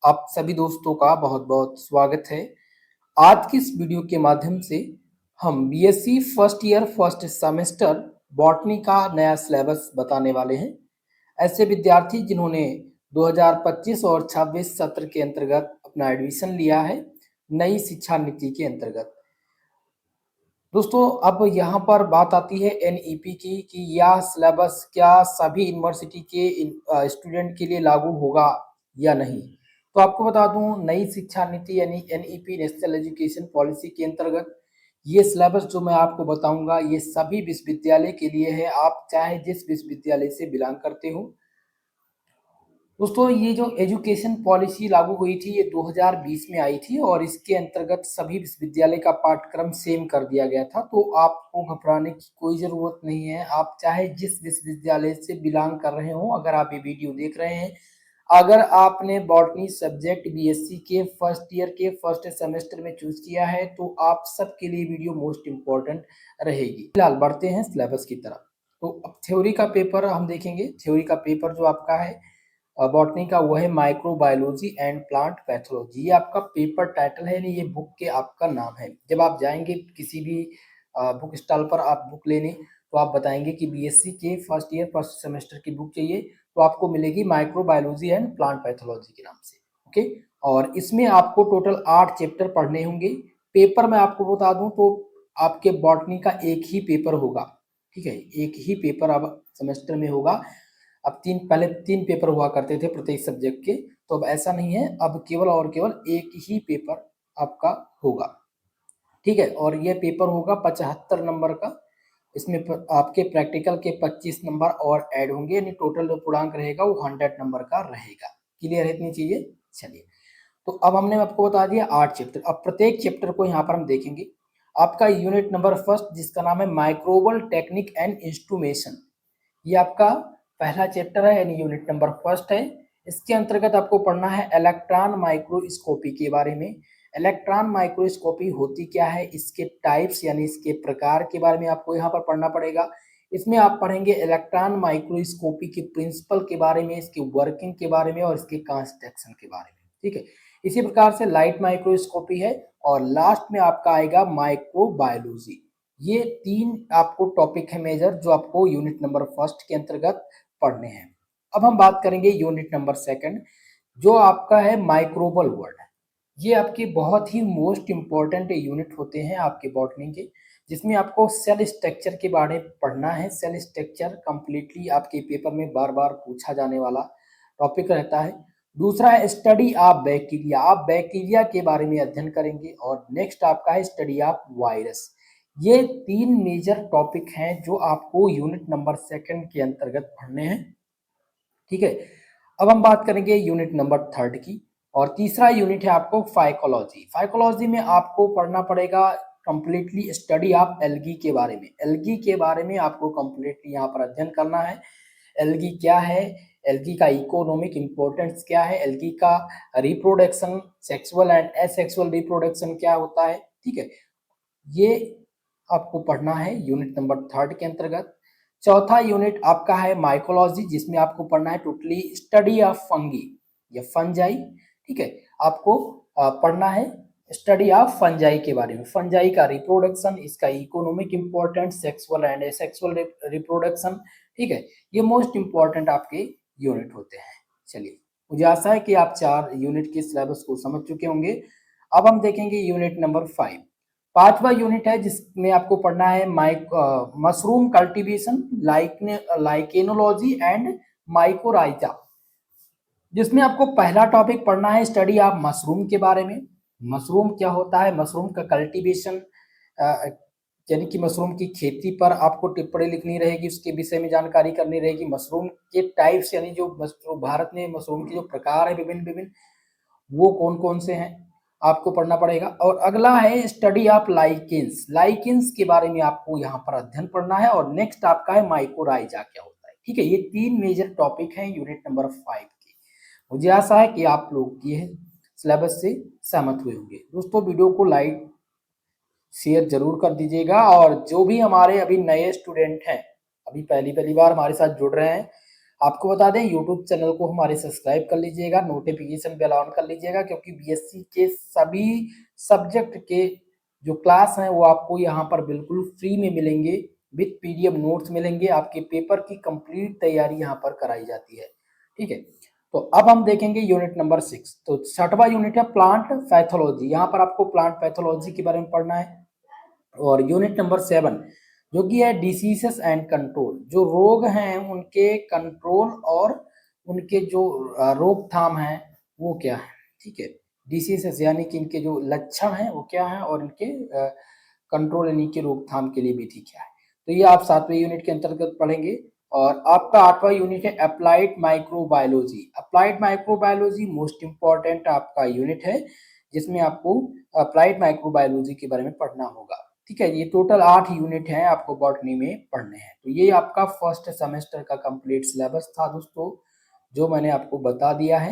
आप सभी दोस्तों का बहुत बहुत स्वागत है। आज की इस वीडियो के माध्यम से हम BSc first year first semester botany का नया सिलेबस बताने वाले हैं। ऐसे विद्यार्थी जिन्होंने 2025 और 26 सत्र के अंतर्गत अपना एडमिशन लिया है नई शिक्षा नीति के अंतर्गत। दोस्तों अब यहाँ पर बात आती है एनईपी की कि यह सिलेबस क्या सभी यूनिवर्सिटी के स्टूडेंट के लिए लागू होगा या नहीं। तो आपको बता दूं नई शिक्षा नीति यानी एनईपी नेशनल एजुकेशन पॉलिसी के अंतर्गत ये सिलेबस जो मैं आपको बताऊंगा ये सभी विश्वविद्यालय के लिए है। आप चाहे जिस विश्वविद्यालय से बिलोंग करते हो। दोस्तों ये जो एजुकेशन पॉलिसी लागू हुई थी ये 2020 में आई थी और इसके अंतर्गत सभी विश्वविद्यालय का पाठ्यक्रम सेम कर दिया गया था। तो आपको घबराने की कोई ज़रूरत नहीं है। आप चाहे जिस विश्वविद्यालय से बिलोंग कर रहे हो, अगर आप ये वीडियो देख रहे हैं, अगर आपने बॉटनी सब्जेक्ट बीएससी के फर्स्ट ईयर के फर्स्ट सेमेस्टर में चूज किया है तो आप सबके लिए वीडियो मोस्ट इम्पोर्टेंट रहेगी। फिलहाल बढ़ते हैं सिलेबस की तरफ। तो अब थ्योरी का पेपर हम देखेंगे। थ्योरी का पेपर जो आपका है बॉटनी का वो है माइक्रोबायोलॉजी एंड प्लांट पैथोलॉजी। ये आपका पेपर टाइटल है, ये बुक के आपका नाम है। जब आप जाएंगे किसी भी बुक स्टॉल पर आप बुक लेने तो आप बताएंगे कि बीएससी के फर्स्ट ईयर फर्स्ट सेमेस्टर की बुक चाहिए तो आपको मिलेगी माइक्रोबायोलॉजी एंड प्लांट पैथोलॉजी के नाम से। ओके, और इसमें आपको टोटल 8 चैप्टर पढ़ने होंगे। पेपर में आपको बता दूं तो आपके बॉटनी का एक ही पेपर होगा। ठीक है, एक ही पेपर अब सेमेस्टर में होगा। अब पहले तीन पेपर हुआ करते थे प्रत्येक सब्जेक्ट के, तो अब ऐसा नहीं है। अब केवल और केवल एक ही पेपर आपका होगा। ठीक है, और यह पेपर होगा 75 नंबर का। इसमें आपके प्रैक्टिकल के 25 नंबर और ऐड होंगे, यानी टोटल जो पूर्णांक रहेगा वो 100 नंबर का रहेगा। क्लियर है इतनी चीजें? चलिए, तो अब हमने आपको बता दिया 8 चैप्टर। अब प्रत्येक चैप्टर को यहाँ पर हम देखेंगे। आपका यूनिट नंबर फर्स्ट जिसका नाम है माइक्रोबल टेक्निक एंड इंस्ट्रूमेशन, ये आपका पहला चैप्टर है यानी यूनिट नंबर फर्स्ट है। इसके अंतर्गत आपको पढ़ना है इलेक्ट्रॉन माइक्रोस्कोपी के बारे में। इलेक्ट्रॉन माइक्रोस्कोपी होती क्या है, इसके टाइप्स यानी इसके प्रकार के बारे में आपको यहाँ पर पढ़ना पड़ेगा। इसमें आप पढ़ेंगे इलेक्ट्रॉन माइक्रोस्कोपी के प्रिंसिपल के बारे में, इसके वर्किंग के बारे में और इसके कंस्ट्रक्शन के बारे में। ठीक है, इसी प्रकार से लाइट माइक्रोस्कोपी है और लास्ट में आपका आएगा माइक्रोबायोलॉजी। ये 3 आपको टॉपिक है मेजर जो आपको यूनिट नंबर फर्स्ट के अंतर्गत पढ़ने हैं। अब हम बात करेंगे यूनिट नंबर सेकंड जो आपका है माइक्रोबल वर्ल्ड। ये आपके बहुत ही मोस्ट इंपॉर्टेंट यूनिट होते हैं आपके बॉटनी के, जिसमें आपको सेल स्ट्रक्चर के बारे में पढ़ना है। सेल स्ट्रक्चर कंप्लीटली आपके पेपर में बार बार पूछा जाने वाला टॉपिक रहता है। दूसरा है स्टडी ऑफ बैक्टीरिया, आप बैक्टीरिया के बारे में अध्ययन करेंगे। और नेक्स्ट आपका है स्टडी ऑफ वायरस। ये 3 मेजर टॉपिक हैं जो आपको यूनिट नंबर सेकंड के अंतर्गत पढ़ने हैं। ठीक है, अब हम बात करेंगे यूनिट नंबर थर्ड की। और तीसरा यूनिट है आपको फाइकोलॉजी। फाइकोलॉजी में आपको पढ़ना पड़ेगा कंप्लीटली स्टडी ऑफ एल्गी के बारे में। एल्गी के बारे में आपको कंप्लीटली यहाँ पर अध्ययन करना है। एल्गी क्या है, एल्गी का इकोनॉमिक इंपॉर्टेंस क्या है, एल्गी का reproduction sexual and asexual reproduction क्या होता है। ठीक है, ये आपको पढ़ना है यूनिट नंबर थर्ड के अंतर्गत। चौथा यूनिट आपका है माइकोलॉजी, जिसमें आपको पढ़ना है टोटली स्टडी ऑफ फंगी या फंजाई। ठीक है, आपको पढ़ना है स्टडी ऑफ फंजाई के बारे में। फंजाई का रिप्रोडक्शन, इसका economic importance, sexual and asexual reproduction. ठीक है, ये मोस्ट इंपॉर्टेंट आपके यूनिट होते हैं। चलिए, मुझे आशा है कि आप 4 यूनिट के सिलेबस को समझ चुके होंगे। अब हम देखेंगे यूनिट नंबर 5। पांचवा यूनिट है जिसमें आपको पढ़ना है mushroom cultivation, lichenology and mycorrhiza, जिसमें आपको पहला टॉपिक पढ़ना है स्टडी ऑफ मशरूम के बारे में। मशरूम क्या होता है, मशरूम का कल्टीवेशन यानी कि मशरूम की खेती पर आपको टिप्पणी लिखनी रहेगी, उसके विषय में जानकारी करनी रहेगी। मशरूम के टाइप्स यानी जो भारत में मशरूम के जो प्रकार है विभिन्न विभिन्न, वो कौन कौन से हैं आपको पढ़ना पड़ेगा। और अगला है स्टडी ऑफ लाइकेंस। लाइकेंस के बारे में आपको यहाँ पर अध्ययन पढ़ना है। और नेक्स्ट आपका है माइकोराइजा क्या होता है। ठीक है, ये 3 मेजर टॉपिक हैं यूनिट नंबर 5 के। मुझे आशा है कि आप लोग ये सिलेबस से सहमत हुए होंगे। दोस्तों वीडियो को लाइक शेयर जरूर कर दीजिएगा। और जो भी हमारे अभी नए स्टूडेंट हैं, अभी पहली बार हमारे साथ जुड़ रहे हैं, आपको बता दें यूट्यूब चैनल को हमारे सब्सक्राइब कर लीजिएगा, नोटिफिकेशन बेल ऑन कर लीजिएगा, क्योंकि बीएससी के सभी सब्जेक्ट के जो क्लास हैं वो आपको यहाँ पर बिल्कुल फ्री में मिलेंगे, विथ पीडीएफ नोट्स मिलेंगे। आपके पेपर की कंप्लीट तैयारी यहाँ पर कराई जाती है। ठीक है, तो अब हम देखेंगे यूनिट नंबर 6। तो 6वां यूनिट है प्लांट पैथोलॉजी। यहाँ पर आपको प्लांट पैथोलॉजी के बारे में पढ़ना है। और यूनिट नंबर 7 जो कि है डिसीजेस एंड कंट्रोल। जो रोग हैं उनके कंट्रोल और उनके जो रोकथाम है वो क्या है। ठीक है, डिसीजेस यानी कि इनके जो लक्षण हैं वो क्या है, और इनके कंट्रोल यानी कि रोकथाम के लिए विधि क्या है। तो ये आप 7वें यूनिट के अंतर्गत पढ़ेंगे। और आपका 8वां यूनिट है applied microbiology. Applied microbiology most important आपका यूनिट है, जिसमें आपको अप्लाइड माइक्रोबायोलॉजी के बारे में पढ़ना होगा। ठीक है, ये टोटल 8 यूनिट हैं आपको बॉटनी में पढ़ने हैं। तो ये आपका फर्स्ट सेमेस्टर का कंप्लीट सिलेबस था दोस्तों, जो मैंने आपको बता दिया है।